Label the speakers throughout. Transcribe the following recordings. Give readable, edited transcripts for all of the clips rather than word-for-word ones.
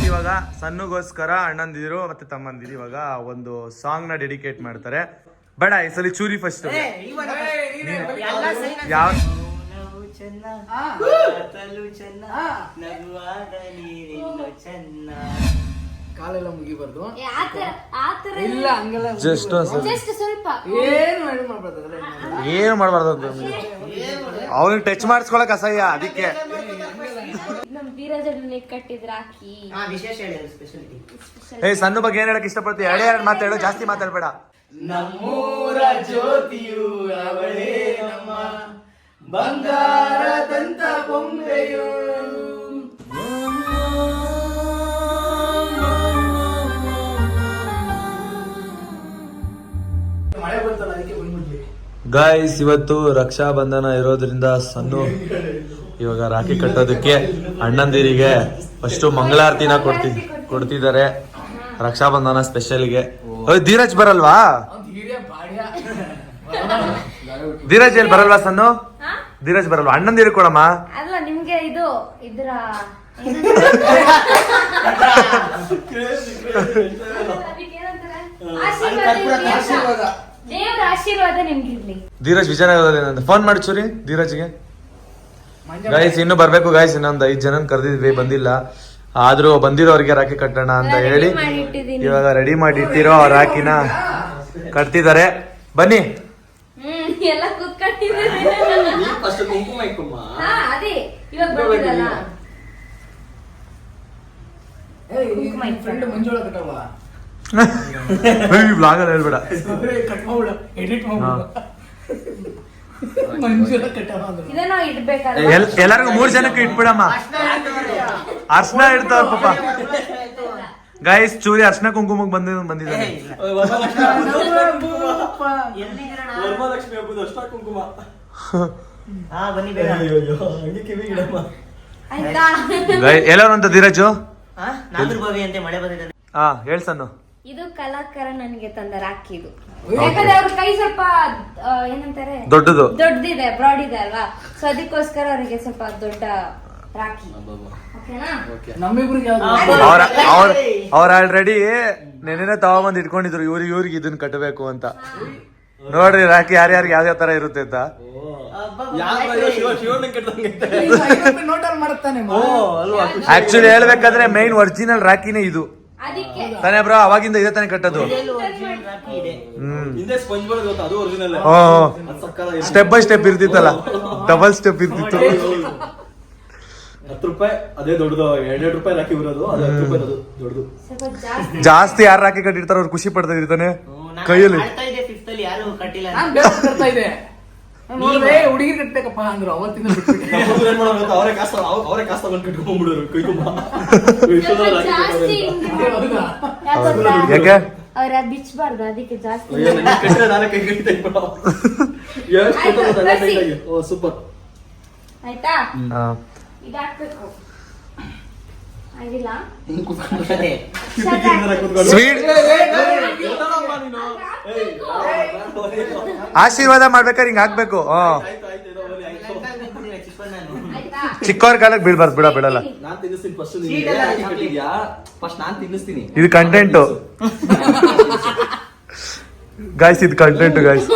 Speaker 1: ಇವಾಗ ಸಣ್ಣಗೋಸ್ಕರ ಅಣ್ಣಂದಿರು ಮತ್ತೆ ತಮ್ಮಂದಿರು ಇವಾಗ ಒಂದು ಸಾಂಗ್ ನ ಡೆಡಿಕೇಟ್ ಮಾಡ್ತಾರೆ. ಬೇಡ ಈ ಸಲ ಚೂರಿ ಫಸ್ಟ್ ಯಾವ
Speaker 2: ಕಾಲೆಲ್ಲ ಮುಗಿಬಾರ್ದು
Speaker 3: ಇಲ್ಲ ಹಂಗೆಲ್ಲ
Speaker 1: ಜಸ್ಟ್
Speaker 3: ಸ್ವಲ್ಪ
Speaker 1: ಏನು ಮಾಡಬಾರ್ದು ಅಂತ ಅವ್ನಿಗೆ ಟಚ್ ಮಾಡಿಸ್ಕೊಳಕ್ ಅಸಹ್ಯ ಅದಕ್ಕೆ.
Speaker 3: ನಮ್ ಧೀರಜ್ ಕಟ್ಟಿದ್ರ ಹಾಕಿ
Speaker 1: ಏ ಸಣ್ಣ ಬಗ್ಗೆ ಏನ್ ಹೇಳಕ್ ಇಷ್ಟಪಡ್ತೀವಿ? ಎರಡು ಮಾತಾಡು, ಜಾಸ್ತಿ ಮಾತಾಡ್ಬೇಡ.
Speaker 2: ನಮ್ಮೂರ ಜ್ಯೋತಿಯು ಅವಳೇ ನಮ್ಮ ಬಂಗಾರದಂತ ಬೊಂಬೆಯು. ಮಳೆ ಬಂತಲ್ಲ ಅದಕ್ಕೆ ಬಂದ್ಬಿಡ್ಲಿ.
Speaker 1: ಗಾಯ್ಸ್ ಇವತ್ತು ರಕ್ಷಾ ಬಂಧನ ಇರೋದ್ರಿಂದ ಸಣ್ಣ ಇವಾಗ ರಾಖಿ ಕಟ್ಟೋದಕ್ಕೆ ಅಣ್ಣಂದಿರಿಗೆ ಫಸ್ಟ್ ಮಂಗಳಾರತಿನ ಕೊಡ್ತಿದ್ದಾರೆ ರಕ್ಷಾ ಬಂಧನ ಸ್ಪೆಷಲ್ಗೆ. ಧೀರಜ್ ಬರಲ್ವಾ? ಧೀರಜ್ ಎಲ್ಲಿ ಬರಲ್ವಾ ಸಣ್ಣ? ಧೀರಜ್ ಬರಲ್ವಾ? ಅಣ್ಣಂದಿರು ಕೊಡಮ್ಮ.
Speaker 3: ಅಲ್ಲ ನಿಮ್ಗೆ ಇದು ಇದ್ರ ದೇವರ ಆಶೀರ್ವಾದ ನಿಮ್ಗಿರ್ಲಿ.
Speaker 1: ಧೀರಜ್ ವಿಜಯನಗರದಲ್ಲಿ ಫೋನ್ ಮಾಡಿ ಚೂರಿ ಧೀರಜ್ಗೆ. ಗಾಯ್ಸ್ ಇನ್ನು ಬರ್ಬೇಕು ಗಾಯ್ಸ್, ಇನ್ನೊಂದು 5 ಜನ ಕರೆದಿದ್ವಿ, ಬಂದಿಲ್ಲ. ಆದ್ರೂ ಬಂದಿರೋರಿಗೆ ರಾಖಿ ಕಟ್ಟೋಣ ಅಂತ ಹೇಳಿ ಇವಾಗ ರೆಡಿ ಮಾಡಿ ಇಟ್ಟಿರೋ ರಾಖಿನ ಕಟ್ತಿದ್ದಾರೆ. ಬನ್ನಿ
Speaker 3: ಎಲ್ಲ ಕೂತ್ಕೊಂಡಿದ್ದಾರೆ. ಅದೇ ಇವಾಗ ಬಂದಿರಲ್ಲ
Speaker 2: ಮಂಜುಳ ಕಟ್ಟಲ್ವಾ?
Speaker 1: ಬ್ಲಾಗ್ ಅಲ್ಲಿ ಹೇಳ್ಬೇಡ, ಎಲ್ಲರಿಗೂ 3 ಜನಕ್ಕೆ ಇಟ್ಬಿಡಮ್ಮ. ಅರ್ಶನ ಇಡ್ತಾವ ಪಾಪ. ಗಾಯ್ಸ್ ಚೂರಿ ಅರ್ಶನ ಕುಂಕುಮಕ್ಕೆ ಬಂದಿದ್ದಾನೆ. ಎಲ್ಲರೂ ಅಂತ ಧೀರಜು ಹಾ ಹೇಳ್ಸನ್ನು.
Speaker 3: ಇದು ಕಲಾಕಾರ ನನಗೆ ತಂದ ರಾಖಿ. ಇದು ಯಾಕಂದ್ರೆ ಅವ್ರ ಕೈ ಸ್ವಲ್ಪ ಏನಂತಾರೆ ದೊಡ್ಡದಿದೆ, ಬ್ರಾಡ್ ಇದೆ ಅಲ್ವಾ, ಸೊ ಅದಕ್ಕೋಸ್ಕರ ಅವರಿಗೆ ಸ್ವಲ್ಪ ದೊಡ್ಡ ರಾಖಿ.
Speaker 1: ಅವ್ರ ಆಲ್ರೆಡಿ ನೆನ್ನೆ ತಗೊಂಬಂದ್ ಇಟ್ಕೊಂಡಿದ್ರು ಇವ್ರಿಗೆ ಇದನ್ನ ಕಟ್ಟಬೇಕು ಅಂತ. ನೋಡ್ರಿ ರಾಖಿ ಯಾರ್ಯಾರಿಗೆ ಯಾವ್ಯಾವ ತರ ಇರುತ್ತೆ ಅಂತ. ಆಕ್ಚುಲಿ ಹೇಳ್ಬೇಕಾದ್ರೆ ಮೈನ್ ಒರಿಜಿನಲ್ ರಾಖಿನೇ ಇದು ತಾನೇ ಬ್ರೋ? ಅವಾಗಿಂದ ಇದೇ ತಾನೇ ಕಟ್ಟೋದು. ಸ್ಟೆಪ್ ಬೈ ಸ್ಟೆಪ್ ಇರ್ತಿತ್ತಲ್ಲ, ಡಬಲ್ ಸ್ಟೆಪ್ ಇರ್ತಿತ್ತು.
Speaker 4: 10 ರೂಪಾಯಿ ಅದೇ ದೊಡ್ಡದು, 2 ರೂಪಾಯಿ ರಾಖಿ ಬರೋದು, ಅದು 10 ರೂಪಾಯಿ ದೊಡ್ಡದು.
Speaker 1: ಜಾಸ್ತಿ ಯಾರು ರಾಖಿ ಕಟ್ಟಿರ್ತಾರ ಅವ್ರು ಖುಷಿ ಪಡ್ತಾ ಇರ್ತಾನೆ ಕೈಯಲ್ಲಿ.
Speaker 2: ಹುಡುಗಿ ಕಟ್ಬೇಕಪ್ಪ ಅಂದ್ರು ಅವತ್ತಿನ
Speaker 4: ಅವರೇ ಕಾಸ್ ತಗೊಂಡ್ ಕಟ್ಕೊಂಡ್ಬಿಡೋರು ಕೈ ತುಂಬ.
Speaker 1: ಯಾಕೆ
Speaker 3: ಅವ್ರ ಬಿಚ್ಚಬಾರ್ದು, ಅದಕ್ಕೆ ಜಾಸ್ತಿ
Speaker 4: ನಾನೇ ಕೈ ಕಟ್ಟಿದ್ದೆ. ಸೂಪರ್
Speaker 3: ಆಯ್ತಾ? ಇದಾಕ್ಬೇಕು ಆಗಿಲ್ಲ.
Speaker 1: ಆಶೀರ್ವಾದ ಮಾಡ್ಬೇಕಾದ್ರೆ ಹಿಂಗ ಹಾಕ್ಬೇಕು. ಚಿಕ್ಕವ್ರ ಕಾಲಕ್ಕೆ ಬೀಳ್ಬಾರ್ದು. ಬಿಡಲ್ಲ, ಇದು ಕಂಟೆಂಟ್ ಗಾಯ್ಸ್, ಇದು ಕಂಟೆಂಟ್ ಗಾಯ್ಸ್.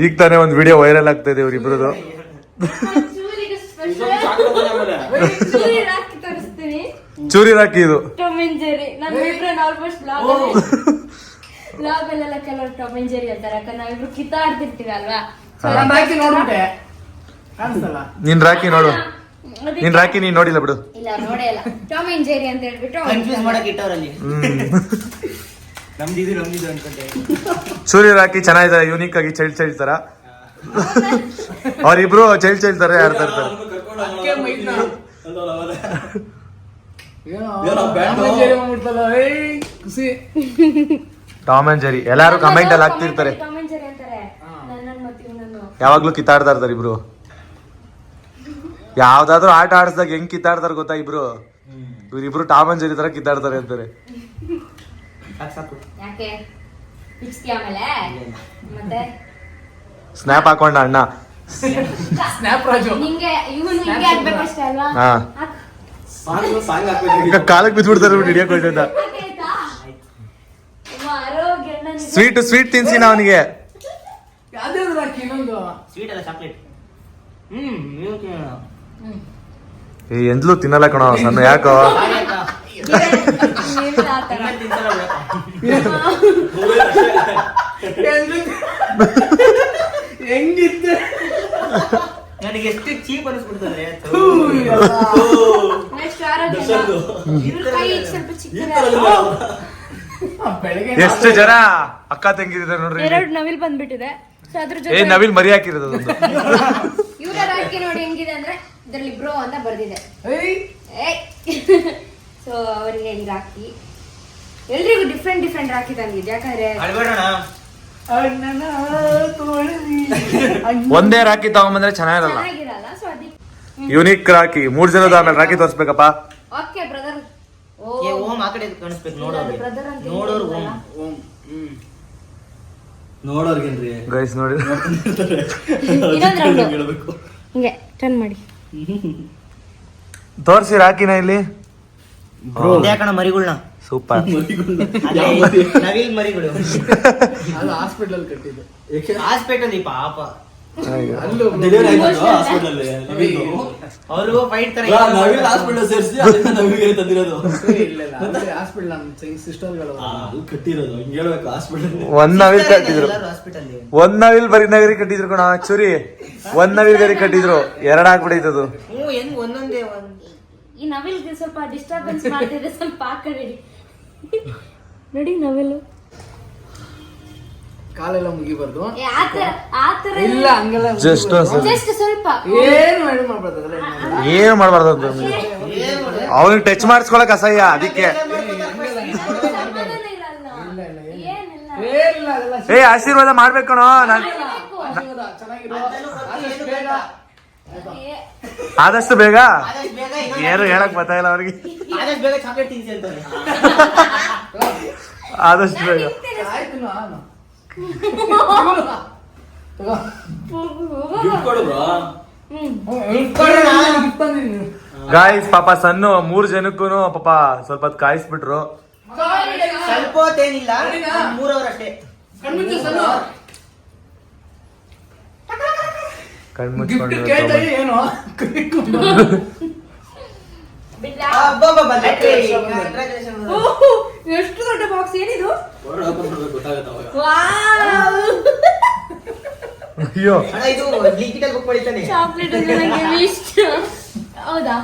Speaker 1: ಈಗ ತಾನೇ ಒಂದು ವಿಡಿಯೋ ವೈರಲ್ ಆಗ್ತಾ ಇದೆ ಇವ್ರಿಬ್ರದು. ಚೂರಿ ರಾಖಿ ಇದು
Speaker 3: ಟಾಮ್ ಅಂಡ್ ಜೆರಿ. ನಾವಿಬ್ರು ಆಲ್ಮೋಸ್ಟ್ ಬ್ಲಾಗ್ ಅಲ್ಲೆಲ್ಲ ಕೆಲವರು ಟಾಮ್ ಅಂಡ್ ಜೆರಿ ಅಂತಾರೆ, ಯಾಕಂದ್ರೆ ನಾವಿಬ್ರು ಕಿತ್ತಾಡ್ತಿರ್ತೀವಿ ಅಲ್ವಾ.
Speaker 1: ನಿನ್ ರಾಖಿ ನೋಡು, ನಿನ್ ರಾಖಿ ನೀನ್ ನೋಡಿಲ್ಲ ಬಿಡು.
Speaker 3: ಇಲ್ಲ ನೋಡೇ ಇಲ್ಲ. ಟಾಮ್ ಅಂಡ್ ಜೆರಿ ಅಂತ ಹೇಳ್ಬಿಟ್ಟು
Speaker 1: ಚೂರಿ ರಾಖಿ ಚೆನ್ನಾಗಿದೆ, ಯೂನಿಕ್ ಆಗಿ ಚೈಲ್ಡ್ ತರ. ಅವ್ರಿಬ್ರು ಚೈಲ್ಡ್ ತರ ಆಡ್ತಾ ಇರ್ತಾರೆ. ಟಾಮ್ ಅಂಡ್ ಜೆರಿ ಎಲ್ಲಾರು ಕಮೆಂಟ್ ಅಲ್ಲಿ ಹಾಕ್ತಿರ್ತಾರೆ, ಯಾವಾಗ್ಲೂ ಕಿತ್ತಾಡ್ತಾ ಇರ್ತಾರೆ ಇಬ್ರು. ಯಾವ್ದಾದ್ರು ಆಟ ಆಡಿಸಿದಾಗ ಹೆಂಗ್ ಕಿತ್ತಾಡ್ತಾರ ಗೊತ್ತಾ ಇಬ್ರು? ಇವ್ರಿಬ್ರು ಟಾಮ್ ಅಂಡ್ ಜೆರಿ ತರ ಕಿತ್ತಾಡ್ತಾರೆ ಅಂತಾರೆ. ಸ್ನ್ಯಾಪ್ ಹಾಕೊಂಡ ಅಣ್ಣ.
Speaker 4: ಸಾಂಗ್ ಹಾಕ್ಬೇಕು.
Speaker 1: ಕಾಲಕ್ಕೆ ಬಿದ್ಬಿಡ್ತಾರೆ ಹಿಡಿಯಕ್ ಹೋಯ್ತದ.
Speaker 3: ಆಯ್ತಾ? ಆರೋಗ್ಯ ನನಗೆ-
Speaker 1: ಸ್ವೀಟ್ ತಿನ್ಸಿ ಅವನಿಗೆ.
Speaker 2: ಯಾವ್ದಾದ್ರು ಹಾಕಿ ಇನ್ನೊಂದು.
Speaker 5: ಸ್ವೀಟ್ ಅಲ್ಲ ಚಾಕ್ಲೇಟ್. ನೀವು ತಿನ್ನೋಣ.
Speaker 1: ಎಂದ್ಲು ತಿನ್ನಲ್ಲ ಕಣೋ ಸಣ್ಣ ಯಾಕೋ.
Speaker 3: ಇಲ್ಲ ಆ ಥರ.
Speaker 5: ಆಮೇಲೆ ತಿನ್ಸಲ್ಲ ಬಿಡಪ್ಪ.
Speaker 2: ಹೆಂಗಿತ್ತು
Speaker 5: ನನಗೆ ಎಷ್ಟು ಚೀಪ್ ಅನಿಸ್ಬಿಡ್ತದೆ.
Speaker 3: ನೆಕ್ಸ್ಟ್ ಆರೋಗ್ಯ ಇವ್ರ ಕೈ ಸ್ವಲ್ಪ ಚಿಕ್ಕದ.
Speaker 2: ಬೆಳಗ್ಗೆ
Speaker 1: ಎಷ್ಟು ಜನ ಅಕ್ಕ ತಂಗಿದ್ದಾರೆ ನೋಡ್ರಿ.
Speaker 3: 2 ನವಿಲ್ ಬಂದ್ಬಿಟ್ಟಿದೆ. ಸೊ ಅದ್ರ
Speaker 1: ಏ
Speaker 3: ಜೊತೆ
Speaker 1: ನವಿಲ್ ಮರಿ ಹಾಕಿರೋದು ಅದೊಂದು.
Speaker 3: ಇವರ ರಾಖಿ ನೋಡಿ ಹೆಂಗಿದೆ ಅಂದ್ರೆ ಇದ್ರಲ್ಲಿ ಬ್ರೋ ಅಂತ ಬರ್ದಿದೆ.
Speaker 2: ಏಯ್
Speaker 3: ಸೊ ಅವರಿಗೆ ಈ ರಾಖಿ ಎಲ್ರಿಗೂ ಡಿಫ್ರೆಂಟ್ ರಾಖಿ ತಂದಿದೆ. ಯಾಕಂದ್ರೆ
Speaker 5: ಅಳ್ಬೇಡೋಣ.
Speaker 2: ಅಣ್ಣನ ತೋಳಲಿ
Speaker 1: ಒಂದೇ ರಾಖಿ ತಗೊಂಬಂದ್ರೆ ಚೆನ್ನಾಗಿರಲ್ಲ.
Speaker 3: ಚೆನ್ನಾಗಿರಲ್ಲ. ಸೊ ಅದಕ್ಕೆ
Speaker 1: ಯುನಿಕ್ ರಾಖಿ 3 ಜನದ ಆಮೇಲೆ ರಾಖಿ ತೋರಿಸ್ಬೇಕಪ್ಪ.
Speaker 3: Okay brother.
Speaker 5: ಏ ಓಂ ಆ ಕಡೆ ಕಾಣಿಸ್ಬೇಕು ನೋಡೋರು.
Speaker 3: ಬ್ರದರ್ ಅಂತ
Speaker 5: ನೋಡೋರು ಓಂ.
Speaker 2: ಓಂ
Speaker 4: ನೋಡೋರ್ಗೇನ್ರಿ
Speaker 1: ಗೈಸ್ ನೋಡಿ
Speaker 3: ಇನ್ನೊಂದು ರೌಂಡ್
Speaker 4: ಹೇಳ್ಬೇಕು.
Speaker 3: ಹಿಂಗೆ ಟರ್ನ್ ಮಾಡಿ.
Speaker 1: ತೋರ್ಸಿ ರಾಖಿನ ಇಲ್ಲಿ.
Speaker 5: ಯಾಕಣ ಮರಿಗಳ್ನ
Speaker 1: ಸೂಪರ್.
Speaker 5: ನವಿಲ್ ಮರಿಗಳು
Speaker 2: ಅದು ಹಾಸ್ಪಿಟಲ್ ಕಟ್ಟಿದ್ದು.
Speaker 5: ಹಾಸ್ಪಿಟಲ್ ಪಾಪ
Speaker 2: ಅಲ್ಲೂ
Speaker 4: ಡೆಲಿವರಿ ಆಯ್ತು ಹಾಸ್ಪಿಟಲ್ ಅಲ್ಲಿ.
Speaker 5: ಅವರು ಫೈಟ್ ತರ
Speaker 4: ನವೀನ್ ಹಾಸ್ಪಿಟಲ್ ಸೇರಿಸಿ ಅದನ್ನ ನವಿಗೆ ತಂದಿರೋದು.
Speaker 2: ಇಲ್ಲ ಅಂದ್ರೆ ಹಾಸ್ಪಿಟಲ್ ನಮ್ಮ ಸಿಸ್ಟರ್ಗಳು
Speaker 4: ಅಲ್ಲಿ ಕಟ್ಟಿರೋದು ಹಿಂಗ್ ಹೇಳ್ಬೇಕು ಹಾಸ್ಪಿಟಲ್.
Speaker 1: ಒಂದ್ ನವಿಲ್ ಕಟ್ಟಿದ್ರು.
Speaker 5: ಹಾಸ್ಪಿಟಲ್
Speaker 1: ಒಂದ್ ನವಿಲ್ ಬರೀ ನಗರಿ ಕಟ್ಟಿದ್ರು ಕಣ ಚೂರಿ. ಒಂದ್ ನವಿಲ್ ಗರಿ ಕಟ್ಟಿದ್ರು 2 ಆಗ್ಬಿಡೈತದು.
Speaker 5: ಹೆಂಗ್ ಒಂದೊಂದೇ ಒಂದ್
Speaker 3: ಈ ನವಿಲ್ಗೆ ಸ್ವಲ್ಪ ಡಿಸ್ಟರ್ಬೆನ್ಸ್ ಮಾಡ್ತಿದ್ರೆ ಸ್ವಲ್ಪ ಆ ಕಡೆ ಇಡಿ. ನೋಡಿ ನವಿಲು
Speaker 2: ಕಾಲೆಲ್ಲ ಮುಗಿಬಾರ್ದು.
Speaker 3: ಆತರ
Speaker 2: ಇಲ್ಲ ಹಂಗೆಲ್ಲ
Speaker 1: ಜಸ್ಟ್
Speaker 3: ಜಸ್ಟ್ ಸ್ವಲ್ಪ
Speaker 2: ಏನು ಮಾಡಿ ಮಾಡ್ಬಾರ್ದು ಅದ್ರಲ್ಲಿ
Speaker 1: ಏನ್ ಮಾಡ್ಬಾರ್ದು ಅಂತ ಅವನಿಗೆ ಟಚ್ ಮಾಡಿಸ್ಕೊಳಕ್ ಅಸಹ್ಯ ಅದಕ್ಕೆ.
Speaker 3: ಸಮಾಧಾನ ಇರಲ್ಲ. ಏನಿಲ್ಲ.
Speaker 2: ಏನಿಲ್ಲ ಅದೆಲ್ಲ
Speaker 1: ಏ ಆಶೀರ್ವಾದ ಮಾಡ್ಬೇಕು ಕಣೋ. ನಾನ್
Speaker 2: ಚೆನ್ನಾಗಿರೋ ಆದಷ್ಟು ಬೇಗ
Speaker 3: ಏ-
Speaker 1: ಆದಷ್ಟು ಬೇಗ
Speaker 5: ಆದಷ್ಟು ಬೇಗ
Speaker 1: ಏನು ಹೇಳಕ್ ಗೊತ್ತಾಗಿಲ್ಲ ಅವ್ರಿಗೆ.
Speaker 5: ಆದಷ್ಟು ಬೇಗ ಚಾಕ್ಲೇಟ್ ತಿನ್ಸಿ ಅಂತಾನೆ.
Speaker 1: ಆದಷ್ಟು ಬೇಗ.
Speaker 2: ಆಯ್ತು ನಾನು
Speaker 4: ಗಿಫ್ಟ್ ಕೊಡು ಬ್ರೋ.
Speaker 1: ಗಾಯ್ಸ್ ಪಾಪ ಸಣ್ಣ 3 ಜನಕ್ಕೂ ಪಾಪ ಸ್ವಲ್ಪ ಹೊತ್ತು ಕಾಯಿಸ್ಬಿಟ್ರು.
Speaker 5: ಸ್ವಲ್ಪ ಹೊತ್ತೇನಿಲ್ಲ 3 ಅವರ್ ಅಷ್ಟೇ.
Speaker 1: ಕಣ್ಮುಚ್ಕೊಂಡು
Speaker 2: ಏನು
Speaker 3: ಬಿಡ್ಲಾ?
Speaker 5: Congratulations.
Speaker 3: ಓಹೋ, ಎಷ್ಟು ದೊಡ್ಡ ಬಾಕ್ಸ್ ಏನಿದು?
Speaker 4: ಹೊರಗಡೆ open ಮಾಡ್ಬೇಕು ಗೊತ್ತಾಗತ್ತೆ ಅವಾಗ.
Speaker 3: ವಾವ್,
Speaker 1: ಅಯ್ಯೋ
Speaker 5: ಅಣ್ಣ, ಇದು ಲಿಖಿತಲ್ಲಿ ಬುಕ್ ಮಾಡಿದ್ದಾನೆ.
Speaker 3: ಚಾಕ್ಲೇಟ್ ಅಂದ್ರೆ ನಂಗೆ ಇಷ್ಟ. ಹೌದಾ?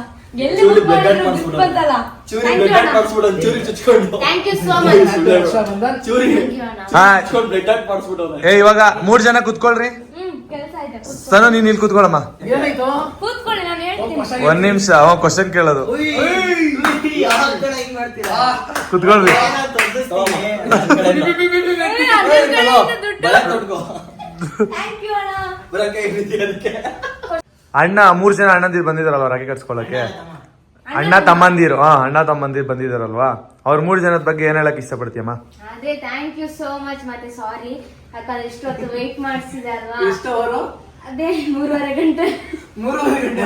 Speaker 3: ಎಲ್ಲಿ
Speaker 4: ಚೂರಿ
Speaker 3: book
Speaker 4: blood
Speaker 3: ಮಾಡಿದ್ರು
Speaker 4: add
Speaker 3: gift
Speaker 4: ಮಾಡ್ಸ್ಬಿಡು.
Speaker 3: ಬಂತಲ್ಲ?
Speaker 4: ಚೂರಿ
Speaker 3: Thank
Speaker 4: ಬ್ಲಡ್
Speaker 3: you
Speaker 4: ಆಡ್
Speaker 3: ಅಣ್ಣ.
Speaker 4: ಮಾಡಿಸ್ಬಿಡು ಒಂದು ಚೂರಿ ಚುಚ್ಕೊಂಡು.
Speaker 3: Thank you so much.
Speaker 4: ಚೂರಿ
Speaker 3: Thank you ಅಣ್ಣ.
Speaker 1: ಹಾ
Speaker 4: ಚುಚ್ಕೊಂಡು ಬ್ಲಡ್ ಆಡ್ ಮಾಡಿಸ್ಬಿಡು ಅವ್ನೆ.
Speaker 1: ಏ ಇವಾಗ 3 ಜನ ಕುತ್ಕೊಳ್ರಿ.
Speaker 3: ಕೆಲ್ಸ ಆಯ್ತಾ?
Speaker 1: ಸನು ನೀನ್ ಇಲ್ಲಿ ಕುತ್ಕೊಳಮ್ಮ.
Speaker 2: ಏನಾಯ್ತು
Speaker 3: ಕೂತ್ಕೊಳ್ಳಿ, ನಾನು ಹೇಳ್ತೀನಿ.
Speaker 1: 1 ನಿಮಿಷ ಅವ ಕ್ವಶನ್ ಕೇಳೋದು.
Speaker 5: ಯಾವಾಗ ಕಣ ಹಿಂಗ್ ಮಾಡ್ತೀರಾ?
Speaker 1: ಕುತ್ಕೊಳ್ರಿ.
Speaker 5: ಏನೋ ತೊಂದಿಸ್ತೀನಿ.
Speaker 3: ಏ, ಅದ್ರ ಕಡೆಯಿಂದ ದುಡ್ಡು.
Speaker 4: ಬಲ ತೊಡ್ಕೋ.
Speaker 3: Thank you ಅಣ್ಣ.
Speaker 4: ಬರಕ್ಕೆ ಹಿಡಿತಿ ಅದಕ್ಕೆ.
Speaker 1: ಅಣ್ಣ 3 ಜನ ಅಣ್ಣಂದಿರು ಬಂದಿದಾರಲ್ವಾ ರಾಖಿ ಕಟ್ಸ್ಕೊಳಕ್ಕೆ. ಅಣ್ಣ ತಮ್ಮಂದಿರು ಅಣ್ಣ ತಮ್ಮಂದಿರು ಬಂದಿದಾರಲ್ವಾ. ಅವ್ರ 3 ಜನದ ಬಗ್ಗೆ ಏನ್ ಹೇಳಕ್ ಇಷ್ಟಪಡ್ತೀಯಮ್ಮ?
Speaker 3: ಅದೇ ಥ್ಯಾಂಕ್ ಯು ಸೋ ಮಚ್. ಮತ್ತೆ ಸಾರಿ ಯಾಕಂದ್ರೆ ಇಷ್ಟೊತ್ತು ವೇಟ್ ಮಾಡಿಸಿದೆ ಅಲ್ವಾ.
Speaker 2: ಎಷ್ಟು ಅವರು
Speaker 3: ಅದೇ 3:30 ಗಂಟೆ.
Speaker 2: 3:30 ಗಂಟೆ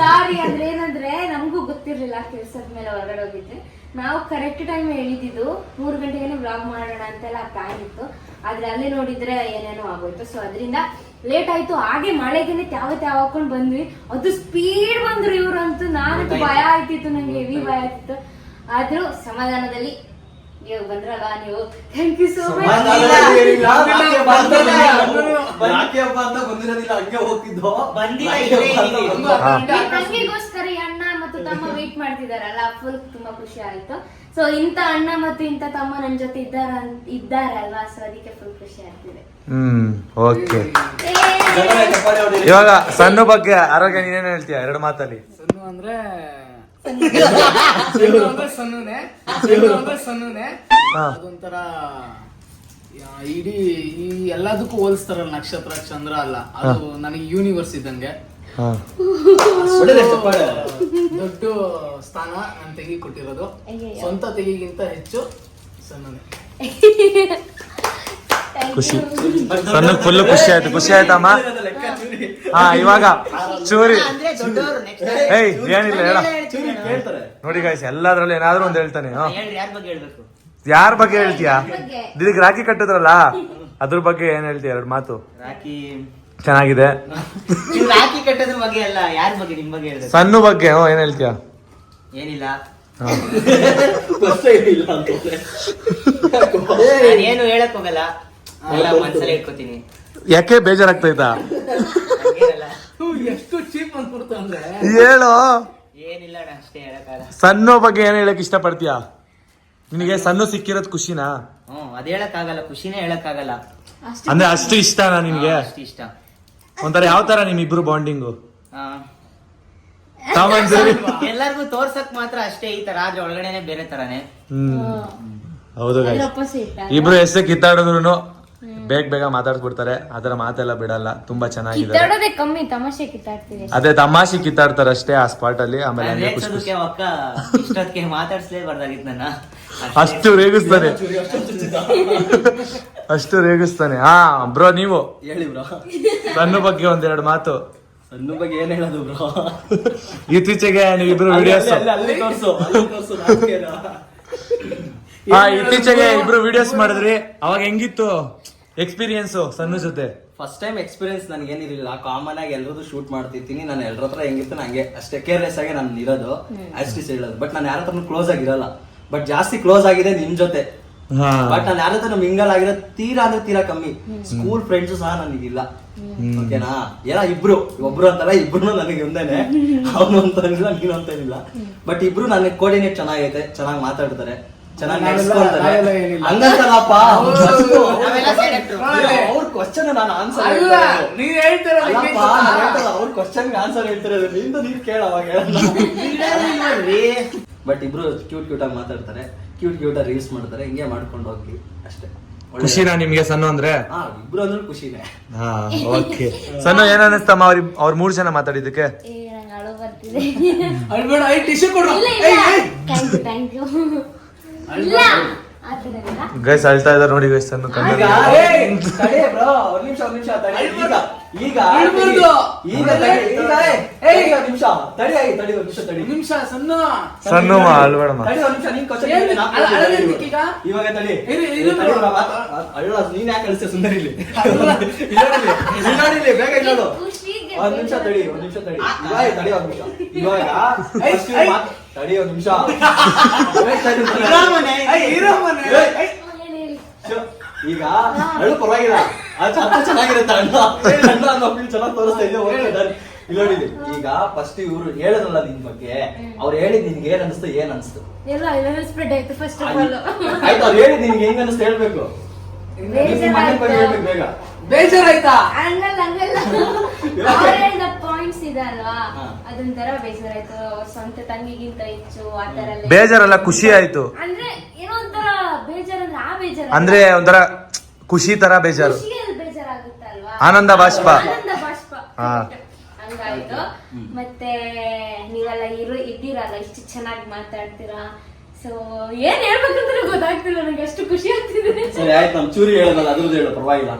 Speaker 3: ಸಾರಿ. ಅಂದ್ರೆ ಏನಂದ್ರೆ ನಮಗೂ ಗೊತ್ತಿರ್ಲಿಲ್ಲ ಕೆಲ್ಸದ ಮೇಲೆ ಹೊರಗಡೆ ಹೋಗಿದ್ದೆ. ನಾವು ಕರೆಕ್ಟ್ ಟೈಮ್ ಹೇಳಿದ್ದು 3 ಗಂಟೆಗೆ ವ್ಲಾಗ್ ಮಾಡೋಣ ಅಂತೆಲ್ಲ ಪ್ಲಾನ್ ಇತ್ತು. ಆದ್ರೆ ಅಲ್ಲಿ ನೋಡಿದ್ರೆ ಏನೇನೋ ಆಗೋಯ್ತು. ಸೊ ಅದರಿಂದ ಲೇಟ್ ಆಯ್ತು. ಹಾಗೆ ಮಳೆಗೆನೆ ತ್ಯಾವ ಹಾಕೊಂಡ್ ಬಂದ್ವಿ. ಅದು ಸ್ಪೀಡ್ ಬಂದ್ರು ಇವ್ರಂತೂ. ನಾನಂತೂ ಭಯ ಆಯ್ತಿತ್ತು, ನಂಗೆ ಹೆವಿ ಭಯ ಆಯ್ತಿತ್ತು. ಆದ್ರೂ ಸಮಾಧಾನದಲ್ಲಿ ನೀವು ಬಂದ್ರಲ್ಲ ನೀವು. Thank you so much.
Speaker 4: Rakhi ಹಬ್ಬ ಅಂತ ಬಂದಿರೋದಿಲ್ಲ, ಹಂಗೆ ಹೋಗ್ತಿದ್ದೋ.
Speaker 5: ಬಂದಿಲ್ಲ, ಇಲ್ಲೇ ಇದೀವಿ.
Speaker 3: ತಂಗಿಗೋಸ್ಕರ ಈ ಅಣ್ಣ ಮತ್ತು ತಮ್ಮ ವೇಟ್ ಮಾಡ್ತಿದಾರಲ್ಲ, ಫುಲ್ ತುಂಬಾ ಖುಷಿ ಆಯ್ತು. ಸೊ ಇಂತ ಅಣ್ಣ ಮತ್ತು ಇಂತ ತಮ್ಮ ನನ್ ಜೊತೆ ಇದ್ದಾರಲ್ವಾ, ಸೊ ಅದಕ್ಕೆ ಫುಲ್ ಖುಷಿ ಆಗ್ತಿದೆ.
Speaker 1: ಓಕೆ.
Speaker 3: ಏ,
Speaker 1: ಇವಾಗ ಸಣ್ಣ ಬಗ್ಗೆ ಆರೋಗ್ಯ ನೀನೇನ್ ಹೇಳ್ತೀಯ 2 ಮಾತಲ್ಲಿ?
Speaker 2: ಸಣ್ಣ ಅಂದ್ರೆ ಸಣ್ಣನೆ
Speaker 1: ಹಾ.
Speaker 2: ಅದೊಂಥರ ಇಡೀ ಈ ಎಲ್ಲದಕ್ಕೂ ಹೋಲಿಸ್ತಾರಲ್ಲ, ನಕ್ಷತ್ರ ಚಂದ್ರ ಅಲ್ಲ, ಅದು ನನಗೆ ಯೂನಿವರ್ಸ್ ಇದ್ದಂಗೆ.
Speaker 1: ಹಾ.
Speaker 2: ದೊಡ್ಡ ಸ್ಥಾನ ನನ್ನ ತೆಗಿ ಕೊಟ್ಟಿರೋದು.
Speaker 3: ಅಯ್ಯಯ್ಯೋ.
Speaker 2: ಸ್ವಂತ ತೆಗಿಗಿಂತ ಹೆಚ್ಚು ಸಣ್ಣನೆ.
Speaker 1: ಖುಷಿ ಸಣ್ಣ ಫುಲ್ ಖುಷಿ ಆಯ್ತಮ್ಮ. ಹಾ ಇವಾಗ ಚೂರಿ
Speaker 5: ಅಂದ್ರೆ ದೊಡ್ಡವರು ನೆಕ್ಸ್ಟ್
Speaker 1: ಏಯ್ ಏನಿಲ್ಲ ಹೇಳ
Speaker 4: ಕೇಳ್ತಾರೆ.
Speaker 1: ನೋಡಿ ಗಾಯ್ಸ್ ಎಲ್ಲದ್ರಲ್ಲಿ ಏನಾದ್ರು ಒಂದ್ ಹೇಳ್ತಾನೆ.
Speaker 5: ಹೇಳ್ರಿ ಯಾರ ಬಗ್ಗೆ ಹೇಳ್ಬೇಕು?
Speaker 1: ಯಾರ ಬಗ್ಗೆ ಹೇಳ್ತೀಯಾ?
Speaker 3: ಬಗ್ಗೆ.
Speaker 1: ಇದಕ್ಕೆ ರಾಖಿ ಕಟ್ಟಿದ್ರಲ್ಲ ಅದ್ರ ಬಗ್ಗೆ ಏನ್ ಹೇಳ್ತೀಯ? ಎರಡು ಮಾತು.
Speaker 5: ರಾಖಿ
Speaker 1: ಚೆನ್ನಾಗಿದೆ.
Speaker 5: ನೀವು ರಾಖಿ ಕಟ್ಟೋದ್ರ ಬಗ್ಗೆ ಅಲ್ಲ, ಯಾರ ಬಗ್ಗೆ? ನಿಮ್ ಬಗ್ಗೆ ಹೇಳ್ಬೇಕು.
Speaker 1: ಸಣ್ಣ ಬಗ್ಗೆ ಏನ್ ಹೇಳ್ತೀಯ?
Speaker 5: ಏನಿಲ್ಲ,
Speaker 1: ಹಾ.
Speaker 4: ಗೊತ್ತೇ ಇಲ್ಲ ಅಂತಂದ್ರೆ.
Speaker 5: ಏನು ಹೇಳಕ್ ಹೋಗಲ್ಲ, ಎಲ್ಲ ಮನ್ಸಲ್ಲಿ ಇಟ್ಕೋತೀನಿ.
Speaker 1: ಯಾಕೆ ಬೇಜಾರಾಗ್ತೈತಾ?
Speaker 5: ಹಂಗೇನಲ್ಲ,
Speaker 2: ಎಷ್ಟು ಚೀಪ್ ಅನ್ಬಿಡ್ತು ಅಂದ್ರೆ
Speaker 1: ಹೇಳು.
Speaker 5: ಏನಿಲ್ಲ ಅಣ್ಣ, ಅಷ್ಟೇ ಹೇಳಕ್ಕಾಗಲ್ಲ.
Speaker 1: ಸಣ್ಣ ಬಗ್ಗೆ ಏನ್ ಹೇಳಕ್ ಇಷ್ಟಪಡ್ತೀಯಾ? ನಿನಗೆ ಸಣ್ಣ ಸಿಕ್ಕಿರೋದ್ ಖುಷಿನಾ?
Speaker 5: ಅದ್ ಹೇಳಕ್ಕಾಗಲ್ಲ, ಖುಷಿನೇ ಹೇಳಕ್ಕಾಗಲ್ಲ.
Speaker 1: ಅಂದ್ರೆ ಅಷ್ಟು ಇಷ್ಟನಾ ನಿನ್ಗೆ?
Speaker 5: ಅಷ್ಟು ಇಷ್ಟ.
Speaker 1: ಒಂಥರ ಯಾವ ತರ ನಿಮ್ಮಿಬ್ರು ಬಾಂಡಿಂಗು?
Speaker 5: ಆ,
Speaker 1: ಸಾಮಾನ್ಯ.
Speaker 5: ಎಲ್ಲರಿಗೂ ತೋರ್ಸಕ್ ಮಾತ್ರ ಅಷ್ಟೇ ಈ ತರ, ಆದ್ರೆ ಒಳಗಡೆನೆ ಬೇರೆ ತರಾನೇ.
Speaker 1: ಹೌದು guys. ಇಬ್ರು ಎಷ್ಟೇ ಕಿತ್ತಾಡಿದ್ರು ಬೇಗ ಮಾತಾಡ್ಸ್ಬಿಡ್ತಾರೆ. ಅದರ ಮಾತೆಲ್ಲ ಬಿಡಲ್ಲ, ತುಂಬಾ ಚೆನ್ನಾಗಿದೆ.
Speaker 3: ಕಿತ್ತಾಡೋದೇ ಕಮ್ಮಿ, ತಮಾಷೆ ಕಿತ್ತಾಡ್ತೀವಿ.
Speaker 1: ಅದೇ ತಮಾಷೆ ಕಿತ್ತಾಡ್ತಾರೆ ಅಷ್ಟೇ ಆ ಸ್ಪಾಟ್ ಅಲ್ಲಿ. ಆಮೇಲೆ ಹಂಗೆ ಖುಷಿ ಖುಷಿ.
Speaker 5: ಅಕ್ಕ ಇಷ್ಟೊತ್ತಿಗೆ ಮಾತಾಡ್ಸ್ಲೇಬಾರ್ದಾಗಿತ್ತು ನನ್ನ.
Speaker 1: ಅಷ್ಟು ರೇಗಿಸ್ತಾನೆ. ಹಾ ಬ್ರೋ, ನೀವು
Speaker 4: ಹೇಳಿ ಬ್ರೋ.
Speaker 1: ಸಣ್ಣ ಬಗ್ಗೆ ಒಂದೆರಡು ಮಾತು.
Speaker 4: ಸಣ್ಣ ಬಗ್ಗೆ ಏನ್ ಹೇಳೋದು ಬ್ರೋ?
Speaker 1: ಇತ್ತೀಚೆಗೆ ನೀವಿಬ್ರು ವಿಡಿಯೋಸ್
Speaker 4: ಅಲ್ಲಿ ತೋರ್ಸು ನಾಚಿಕೆನ.
Speaker 1: ಇತ್ತೀಚೆಗೆ ಇಬ್ರು ವಿಡಿಯೋಸ್ ಮಾಡಿದ್ರಿ, ಅವಾಗ ಹೆಂಗಿತ್ತು ಎಕ್ಸ್ಪೀರಿಯನ್ಸ್ ಸಣ್ಣ ಜೊತೆ?
Speaker 4: ಫಸ್ಟ್ ಟೈಮ್ ಎಕ್ಸ್ಪೀರಿಯನ್ಸ್ ನನ್ಗೆ ಏನಿರಲಿಲ್ಲ. ಕಾಮನ್ ಆಗಿ ಎಲ್ಲರದು ಶೂಟ್ ಮಾಡ್ತಿರ್ತೀನಿ ನಾನು. ಎಲ್ಲರ ಹತ್ರ ಹೆಂಗಿತ್ತು ನಂಗೆ ಅಷ್ಟೇ ಕೇರ್ಲೆಸ್ ಆಗಿ ನಾನು ಇರೋದು, ಅಷ್ಟಿಸ್ ಹೇಳೋದು. ಬಟ್ ನಾನು ಯಾರ ಹತ್ರ ಕ್ಲೋಸ್ ಆಗಿರಲ್ಲ. ಬಟ್ ಜಾಸ್ತಿ ಕ್ಲೋಸ್ ಆಗಿದೆ ನಿಮ್ ಜೊತೆ. ಬಟ್ ನಾನು ಯಾರ ಹತ್ರ ಮಿಂಗಲ್ ಆಗಿರೋ ತೀರಾ ಅಂದ್ರೆ ತೀರಾ ಕಮ್ಮಿ. ಸ್ಕೂಲ್ ಫ್ರೆಂಡ್ಸ್ ಸಹ ನನಗಿಲ್ಲ. ಓಕೆನಾ? ಏನೋ ಒಬ್ರು ಅಂತಲ್ಲ, ಇಬ್ರು ನನಗೆ ಒಂದೇನೆ. ಅವನು ಅಂತನಿಲ್ಲ, ನೀನು ಅಂತನಿಲ್ಲ. ಬಟ್ ಇಬ್ರು ನನಗೆ ಕೋರ್ಡಿನೇಟ್ ಚೆನ್ನಾಗೈತೆ, ಚೆನ್ನಾಗಿ ಮಾತಾಡ್ತಾರೆ, ಚೆನ್ನಾಗಿ ನಡೆಸ್ಕೊಳ್ತಾರೆ. ಹಂಗಂತಲ್ಲಪ್ಪ, ಅವ್ರ ಕ್ವಶನ್ ನಾನು ಆನ್ಸರ್
Speaker 2: ಅಲ್ಲ, ನೀನ್ ಹೇಳ್ತಾರೆ
Speaker 4: ಅವ್ರ ಕ್ವಶನ್ ಆನ್ಸರ್ ಹೇಳ್ತಾರೆ. ನಿಂದು ನೀನ್ ಕೇಳ ಅವಾಗ ಬಟ್ ಇಬ್ರು ಕ್ಯೂಟ್ ಆಗಿ ಮಾತಾಡ್ತಾರೆ, ಕ್ಯೂಟ್ ಆಗಿ ರೀಲ್ಸ್ ಮಾಡ್ತಾರೆ. ಹಿಂಗೆ ಮಾಡ್ಕೊಂಡು ಹೋಗಿ ಅಷ್ಟೇ.
Speaker 1: ಖುಷಿನಾ ನಿಮ್ಗೆ ಸಣ್ಣ ಅಂದ್ರೆ?
Speaker 4: ಇಬ್ರು ಅಂದ್ರೆ ಖುಷಿನೇ.
Speaker 1: ಹಾ ಓಕೆ. ಸಣ್ಣ ಏನ್ ಅನಿಸ್ತಮ್ಮ ಅವ್ರ 3 ಜನ ಮಾತಾಡಿದ್ದಕ್ಕೆ?
Speaker 3: ನಂಗೆ ಅಳು ಬರ್ತಿದೆ.
Speaker 2: ಅಳ್ಬೇಡ, ಟಿಶ್ಯೂ ಕೊಡು.
Speaker 3: Thank you. ಇಲ್ಲ ಆ ಥರ ಇಲ್ಲ.
Speaker 1: ಗೈಸ್ ಅಳ್ತಾ ಇದಾರೆ ನೋಡಿ ಗೈಸ್. ಸಣ್ಣ ಕಣ್ಣಲ್ಲಿ
Speaker 4: ಈಗ ತಡಿ ಬ್ರೋ, ಒಂದ್ ನಿಮಿಷ ತಡಿ. ಈಗ
Speaker 2: ನಿಮಿಷ ಸಣ್ಣ
Speaker 1: ಸಣ್ಣ ಅಳ್ಬೇಡಮ್ಮ.
Speaker 4: ಇವಾಗ ತಡಿ.
Speaker 2: ಇರು bro.
Speaker 4: ಅಳ್ಳ ನೀನ್ ಯಾಕೆ ಕಳಿಸ್ತೀಯ? ಸುಂದರ ಇಲ್ಲಿ ಬೇಗ ಇಲ್ಲೋದು.
Speaker 3: ಖುಷಿಗೆ
Speaker 4: ಒಂದ್ ನಿಮಿಷ ತಡಿ. ತಡಿ ಒಂದ್ ನಿಮಿಷ. ಇವಾಗ ತಡಿ ಒಂದ್ ನಿಮಿಷ. ಈಗ ಅಳು ಪರವಾಗಿಲ್ಲ, ಅದು ಚೆನ್ನಾಗಿರುತ್ತೆ. ಅಣ್ಣ ಅನ್ನೋ ಫೀಲ್ ಚೆನ್ನಾಗಿ ತೋರಿಸ್ತಾ ಇದೆ. ಇಲ್ಲಿ ನೋಡಿ, ಈಗ ಫಸ್ಟ್ ಇವ್ರು ಹೇಳೋದಲ್ಲ ನಿನ್ ಬಗ್ಗೆ. ಅವ್ರು ಹೇಳಿದ್ ನಿನ್ಗೆ ಏನ್ ಅನ್ಸ್ತು?
Speaker 3: ಎಲ್ಲ ಸ್ಪ್ರೆಡ್ ಆಯ್ತು. ಫಸ್ಟ್ ಆಫ್ ಆಲ್
Speaker 4: ಆಯ್ತು, ಅವ್ರು ಹೇಳಿದ್ ನಿನ್ಗೆ ಹೆಂಗ್ ಅನ್ಸ್ತು ಹೇಳ್ಬೇಕು. ಹೇಳ್ಬೇಕು ಬೇಗ.
Speaker 2: ಬೇಜಾರಾಯ್ತಾ?
Speaker 3: ಹಂಗಲ್ಲ ಅವ್ರು ಹೇಳಿದ ಪಾಯಿಂಟ್ಸ್ ಇದೆ ಅಲ್ವಾ, ಅದೊಂಥರ ಬೇಜಾರಾಯ್ತು. ಸ್ವಂತ ತಂಗಿಗಿಂತ ಹೆಚ್ಚು ಆ ತರ ಎಲ್ಲ
Speaker 1: ಬೇಜಾರಲ್ಲ, ಖುಷಿ ಆಯ್ತು.
Speaker 3: ಅಂದ್ರೆ ಏನೋ ಒಂಥರ ಬೇಜಾರಂದ್ರೆ ಆ ಬೇಜಾರ
Speaker 1: ಅಂದ್ರೆ ಒಂಥರ ಖುಷಿ ತರ ಬೇಜಾರು,
Speaker 3: ಖುಷಿಯಲ್ಲಿ ಬೇಜಾರಾಗುತ್ತಲ್ವಾ,
Speaker 1: ಆನಂದ ಬಾಷ್ಪ. ಹಾ.
Speaker 3: ಹಂಗಾಯ್ತು. ಮತ್ತೆ ನೀವೆಲ್ಲ ಇದ್ದೀರಲ್ಲ, ಇಷ್ಟು ಚೆನ್ನಾಗಿ ಮಾತಾಡ್ತೀರಾ. ಸೊ ಏನ್ ಹೇಳ್ಬೇಕಂದ್ರೆ ಗೊತ್ತಾಗ್ತಿಲ್ಲ ನನಗೆ, ಅಷ್ಟು ಖುಷಿ ಆಗ್ತಿದೆ.
Speaker 4: ಸರಿ ಆಯ್ತು, ನಮ್ ಚೂರಿ ಹೇಳೋದಲ್ಲ, ಅದ್ರದ್ದು ಹೇಳು ಪರವಾಗಿಲ್ಲ.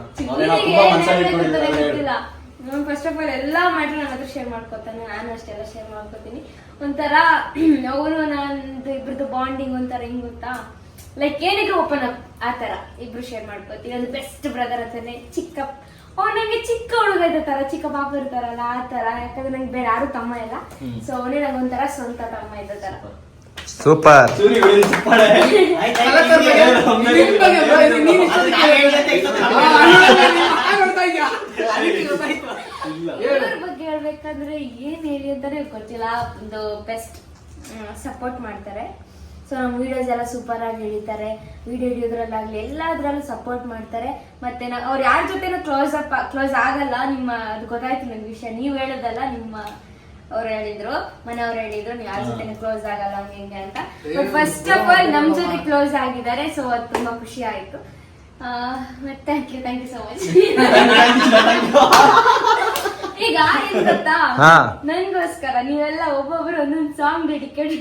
Speaker 3: ಫಸ್ಟ್ ಆಫ್ ಆಲ್ ಎಲ್ಲಾ ಮ್ಯಾಟ್ರ್ ನನ್ನ ಹತ್ರ ಶೇರ್ ಮಾಡ್ಕೊತಾನೆ, ನಾನು ಅಷ್ಟೆಲ್ಲ ಶೇರ್ ಮಾಡ್ಕೊತೀನಿ. ಒಂಥರ ಅವನು ನಂದು ಇಬ್ರದ್ದು ಬಾಂಡಿಂಗ್ ಒಂಥರ ಹೆಂಗ್ ಗೊತ್ತಾ, ಲೈಕ್ ಏನಿದ್ರು ಓಪನ್ ಅಪ್ ಆ ತರ ಇಬ್ರು ಶೇರ್ ಮಾಡ್ಕೊತೀವಿ. ಅದು ಬೆಸ್ಟ್ ಬ್ರದರ್ ಅಂತಾನೆ. ನಂಗೆ ಚಿಕ್ಕ ಹುಡುಗ ಇದ್ದ ತರ, ಚಿಕ್ಕ ಪಾಪ ಇರ್ತಾರಲ್ಲ ಆ ತರ. ಯಾಕಂದ್ರೆ ನಂಗೆ ಬೇರೆ ಯಾರು ತಮ್ಮ ಇಲ್ಲ. ಸೊ ಅವನೇ ನಂಗೆ ಒಂಥರ ಸ್ವಂತ ತಮ್ಮ ಇದ್ದ ತರ.
Speaker 1: ಸೂಪರ್.
Speaker 3: ಇವ್ರ ಬಗ್ಗೆ ಹೇಳ್ಬೇಕಂದ್ರೆ ಏನ್ ಹೇಳಿ ಅಂತಾನೆ ಗೊತ್ತಿಲ್ಲ. ಒಂದು ಬೆಸ್ಟ್ ಸಪೋರ್ಟ್ ಮಾಡ್ತಾರೆ. ಸೊ ನಮ್ಮ ವಿಡಿಯೋಸ್ ಎಲ್ಲ ಸೂಪರ್ ಆಗಿ ಹಿಡಿತಾರೆ. ವಿಡಿಯೋ ಹಿಡಿಯೋದ್ರಲ್ಲಾಗ್ಲಿ ಎಲ್ಲದ್ರಲ್ಲೂ ಸಪೋರ್ಟ್ ಮಾಡ್ತಾರೆ. ಮತ್ತೆ ಅವ್ರು ಯಾರ ಜೊತೆನೂ ಕ್ಲೋಸ್ ಆಗಲ್ಲ. ಅದು ಗೊತ್ತಾಯ್ತು ನನ್ ವಿಷಯ, ನೀವ್ ಹೇಳೋದಲ್ಲ, ಅವ್ರು ಹೇಳಿದ್ರು, ಮನೆಯವ್ರು ಹೇಳಿದ್ರು ನೀವು ಯಾರ ಜೊತೆ ಕ್ಲೋಸ್ ಆಗಲ್ಲ ಹಂಗೆ ಅಂತ. ಬಟ್ ಫಸ್ಟ್ ಆಫ್ ಆಲ್ ನಮ್ ಜೊತೆ ಕ್ಲೋಸ್ ಆಗಿದ್ದಾರೆ. ಸೊ ಅದು ತುಂಬಾ ಖುಷಿ ಆಯ್ತು. Thank you so much. ಈಗ ಯಾರು ಗೊತ್ತಾ
Speaker 1: ಹಾ.
Speaker 3: ನನ್ಗೋಸ್ಕರ ನೀವೆಲ್ಲ ಒಬ್ಬೊಬ್ರು ಒಂದೊಂದು ಸಾಂಗ್ ಡೆಡಿಕೇಟ್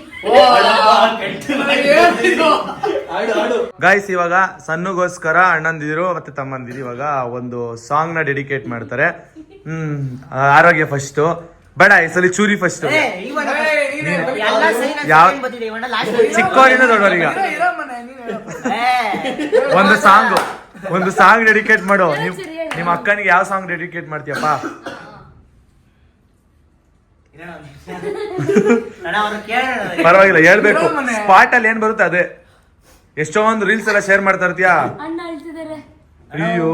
Speaker 1: ಗೈಸ್ ಇವಾಗ ಸಣ್ಣಗೋಸ್ಕರ ಅಣ್ಣಂದಿರು ಮತ್ತೆ ತಮ್ಮಂದಿರು ಇವಾಗ ಒಂದು ಸಾಂಗ್ ನ ಡೆಡಿಕೇಟ್ ಮಾಡ್ತಾರೆ. ಆರೋಗ್ಯ ಫಸ್ಟ್ ಬೇಡ ಈ ಸಲ ಚೂರಿ ಫಸ್ಟ್. ಚಿಕ್ಕವರಿಂದ ದೊಡ್ಡವರೀಗ ಒಂದು ಸಾಂಗ್ ಡೆಡಿಕೇಟ್ ಮಾಡು. ನಿಮ್ಮ ಅಕ್ಕನಿಗೆ ಯಾವ ಸಾಂಗ್ ಡೆಡಿಕೇಟ್ ಮಾಡ್ತೀಯಪ್ಪ? ಪರವಾಗಿಲ್ಲ ಹೇಳ್ಬೇಕು. ಸ್ಪಾಟ್ ಅಲ್ಲಿ ಏನ್ ಬರುತ್ತೆ ಅದೇ. ಎಷ್ಟೊಂದು ರೀಲ್ಸ್ ಎಲ್ಲ ಶೇರ್ ಮಾಡ್ತಾ ಇರ್ತೀಯಾ?
Speaker 3: ಅಣ್ಣ ಅಳ್ತಿದ್ದಾರೆ.
Speaker 1: ಅಯ್ಯೋ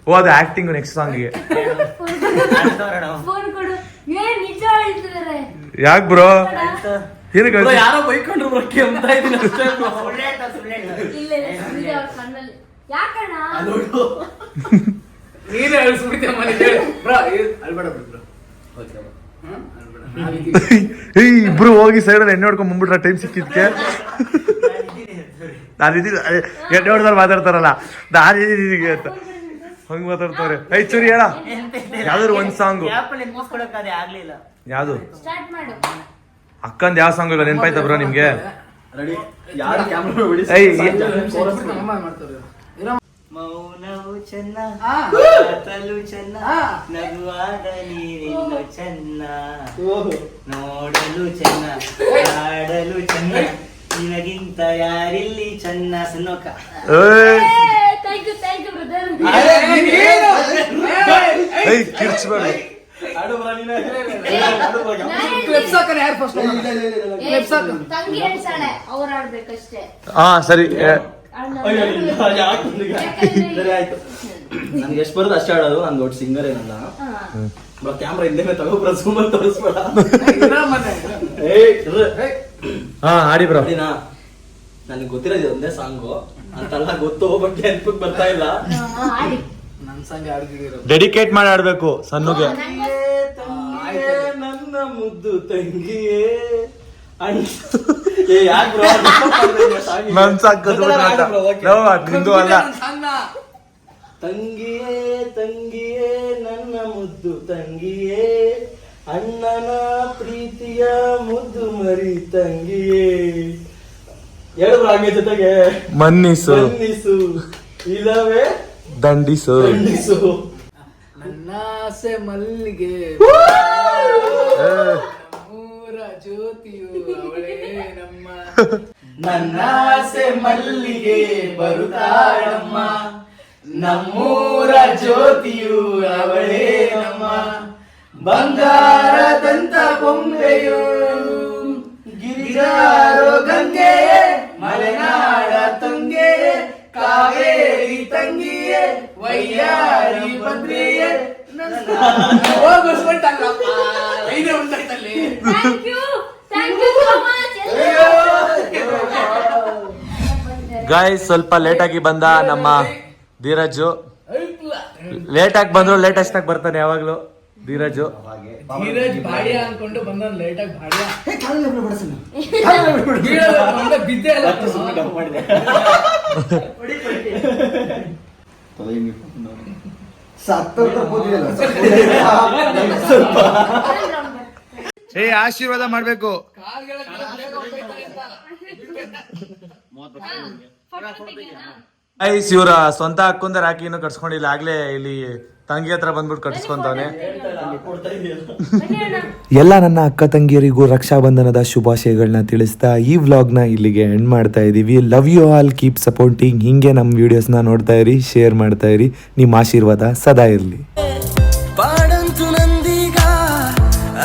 Speaker 1: ಓ ಅದು ಆಕ್ಟಿಂಗ್ ನೆಕ್ಸ್ಟ್ ಸಾಂಗ್ಗೆ.
Speaker 3: ಫೋನ್ ಕೊಡು. ಏನ್ ನಿಜ ಅಳ್ತಿದ್ದಾರೆ.
Speaker 1: ಯಾಕೆ ಬ್ರೋ? ಏನು
Speaker 2: ಯಾರೋ ಬೈಕೊಂಡ್ರು ಬರೋಕೆ ಅಂತ ಇದೀನಿ ಅಷ್ಟೇ bro.
Speaker 3: ಇಲ್ಲ ನಿಜ ಅವ್ರ ಕಣ್ಣಲ್ಲಿ. ಯಾಕಣ್ಣ?
Speaker 2: ನೀನೇ ಹೇಳ್ಸ್ಬಿಡ್ತೀಯ ಮನೆಗೆ ಬ್ರೋ. ಅಲ್ಬೇಡ ಬ್ರೋ. ಓಕೆ
Speaker 1: ಇಬ್ರು ಹೋಗಿ ಸೈಡ್ ಅಲ್ಲಿ ಎಣ್ಣೆ ಹೊಡ್ಕೊಂಡ್ ಬಂದ್ಬಿಟ್ರ ಟೈಮ್ ಸಿಕ್ಕಿದ್ಕೆ. ನಾನಿದ್ದೀನಿ ಎಣ್ಣೆ ಹೊಡೆದವ್ರು ಮಾತಾಡ್ತಾರಲ್ಲ ನಾನಿದ್ದೀನಿ ಅಂತ ಹಂಗ್ ಮಾತಾಡ್ತಾರೆ. ಚೂರಿ ಹೇಳ ಯಾವ್ದಾದ್ರು ಒಂದ್ ಸಾಂಗು. ಯಾವ್ದು
Speaker 3: ಸ್ಟಾರ್ಟ್ ಮಾಡು.
Speaker 1: ಅಕ್ಕಂದ್ ಯಾವ ಸಾಂಗ್ ಇಲ್ಲ ನೆನ್ಪಾಯ್ತಾ ಬ್ರೋ ನಿಮ್ಗೆ?
Speaker 4: ರೆಡಿ? ಯಾರು ಕ್ಯಾಮ್ರಾ ಬಿಡಿ.
Speaker 5: ಮೌನವು ಚೆನ್ನ
Speaker 2: ಆ.
Speaker 5: ಮಾತಲು ಚೆನ್ನ ನಗುವಾಗ ನೀರಿನ್ನು ಚೆನ್ನ ನೋಡಲು ಚೆನ್ನ ಆಡಲು ಚೆನ್ನ ನಿನಗಿಂತ ಯಾರಿಲ್ಲಿ ಚೆನ್ನ ಸನ್ನೋಕ.
Speaker 3: Thank you brother.
Speaker 1: ಕಿರ್ಚ್ಬೇಡ.
Speaker 2: ಕ್ಲಿಪ್ಸ್ ಹಾಕನ ಯಾರು ಫಸ್ಟ್ ಕ್ಲಿಪ್ಸ್ ಹಾಕ.
Speaker 3: ತಂಗಿ ಹೇಳ್ತಾಳೆ ಅವ್ರು ಆಡ್ಬೇಕಷ್ಟೇ.
Speaker 1: ಹಾ ಸರಿ.
Speaker 4: ಸರಿ ಆಯ್ತು. ನನ್ಗೆ ಎಷ್ಟು ಬರೋದು ಅಷ್ಟೇ ಆಡೋದು. ನಾನು ದೊಡ್ಡ ಸಿಂಗರ್ ಏನಲ್ಲ. ಕ್ಯಾಮ್ರಾ ಹಿಂದೆ ತಗೋಬ್ರ ಸುಮ್ಮನೆ ತೋರಿಸ್ಬೇಡ.
Speaker 1: ಹಾ ಆಡಿ ಬ್ರೋ.
Speaker 4: ನನಗೆ ಗೊತ್ತಿರೋದು ಒಂದೇ ಸಾಂಗು ಅಂತಲ್ಲ ಗೊತ್ತು ಬಟ್ ನೆನಪಿಗೆ ಬರ್ತಾ ಇಲ್ಲ.
Speaker 3: ಆಡಿ.
Speaker 2: ನನ್ ಸಂಗ ಆಡ್ಗಿರೋ
Speaker 1: ಡೆಡಿಕೇಟ್ ಮಾಡಿ ಆಡ್ಬೇಕು ಸಣ್ಣಗೆ.
Speaker 4: ನನ್ನ ಮುದ್ದು ತಂಗಿಯೇ ಯಾಕೆ ಬ್ರೋ?
Speaker 1: ನನ್ ಸಾಕೋದು ನಿಂದು ಅಲ್ಲ.
Speaker 4: ತಂಗಿಯೇ ತಂಗಿಯೇ ನನ್ನ ಮುದ್ದು ತಂಗಿಯೇ ಅಣ್ಣನ ಪ್ರೀತಿಯ ಮುದ್ದು ಮರಿ ತಂಗಿಯೇ. ಹೇಳಿದ್ರು ಹಂಗೆ ಜೊತೆಗೆ
Speaker 1: ಮನ್ನಿಸು
Speaker 4: ಮನ್ನಿಸು ಇಲ್ಲವೇ
Speaker 1: ದಂಡಿಸು.
Speaker 4: ದಂಡಿಸು.
Speaker 2: ನನ್ನ ಆಸೆ ಮಲ್ಲಿಗೆ ಮೂರ ಜ್ಯೋತಿಯು ಅವಳೇ ನಮ್ಮ.
Speaker 4: ನನ್ನ ಆಸೆ ಮಲ್ಲಿಗೆ ಬರುತ್ತಾಳಮ್ಮ ನಮ್ಮೂರ ಜ್ಯೋತಿಯು ಅವಳೇ ನಮ್ಮ. ಬಂಗಾರದಂತ ಬೊಂಬೆಯು ಗಿರಿಜಾರೋ ಗಂಗೆಯೇ ಮಲೆನಾಡ ತಂಗೆಯೇ ಕಾವೇರಿ ತಂಗಿಯೇ ವೈಯಾರಿ ಭದ್ರೆಯೇ.
Speaker 2: ಹೋಗಿಸ್ಬಿಟ್ಟಲ್ಲಪ್ಪ ಐದೇ ಉಂಟಾಯ್ತಲ್ಲಿ.
Speaker 3: Thank you so much.
Speaker 1: Guys ಸ್ವಲ್ಪ ಲೇಟ್ ಆಗಿ ಬಂದ ನಮ್ಮ ಧೀರಜು. ಲೇಟ್ ಆಗಿ ಬಂದ್ರು ಲೇಟೆಸ್ಟ್ ಆಗಿ ಬರ್ತಾನೆ ಯಾವಾಗ್ಲೂ ಧೀರಜು.
Speaker 2: ಧೀರಜ್ ಬಾಡ್ಯ ಅನ್ಕೊಂಡು ಬಂದ ಲೇಟ್ ಆಗಿ ಬಾಡ್ಯ ಬಿದ್ದೆ ಅಲ್ಲ.
Speaker 1: ಆಶೀರ್ವಾದ ಮಾಡ್ಬೇಕು. ಐಸ್ ಇವ್ರ ಸ್ವಂತ ಅಕ್ಕಂದ ರಾಖಿನೂ ಕಟ್ಸ್ಕೊಂಡಿಲ್ಲ. ಆಗ್ಲೇ ಇಲ್ಲಿ ತಂಗಿ ಹತ್ರ ಬಂದ್ಬಿಟ್ಟು ಕಟ್ಸ್ಕೊಂತವನೆ.
Speaker 6: ಎಲ್ಲ ನನ್ನ ಅಕ್ಕ ತಂಗಿಯರಿಗೂ ರಕ್ಷಾಬಂಧನದ ಶುಭಾಶಯಗಳನ್ನ ತಿಳಿಸ್ತಾ ಈ ವ್ಲಾಗ್ನ ಇಲ್ಲಿಗೆ ಎಂಡ್ ಮಾಡ್ತಾ ಇದ್ದೀವಿ. Love you all, keep supporting. ಹಿಂಗೆ ನಮ್ಮ ವಿಡಿಯೋಸ್ನ ನೋಡ್ತಾ ಇರಿ, ಶೇರ್ ಮಾಡ್ತಾ ಇರಿ. ನಿಮ್ಮ ಆಶೀರ್ವಾದ ಸದಾ ಇರಲಿ.
Speaker 7: ಪಾಡಂತು ನಂದೀಗ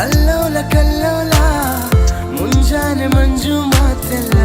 Speaker 7: ಅಲ್ಲೋಲ ಕಲ್ಲೋಲ ಮುಂಜಾನೆ ಮಂಜು ಮಾತೆಲ್ಲ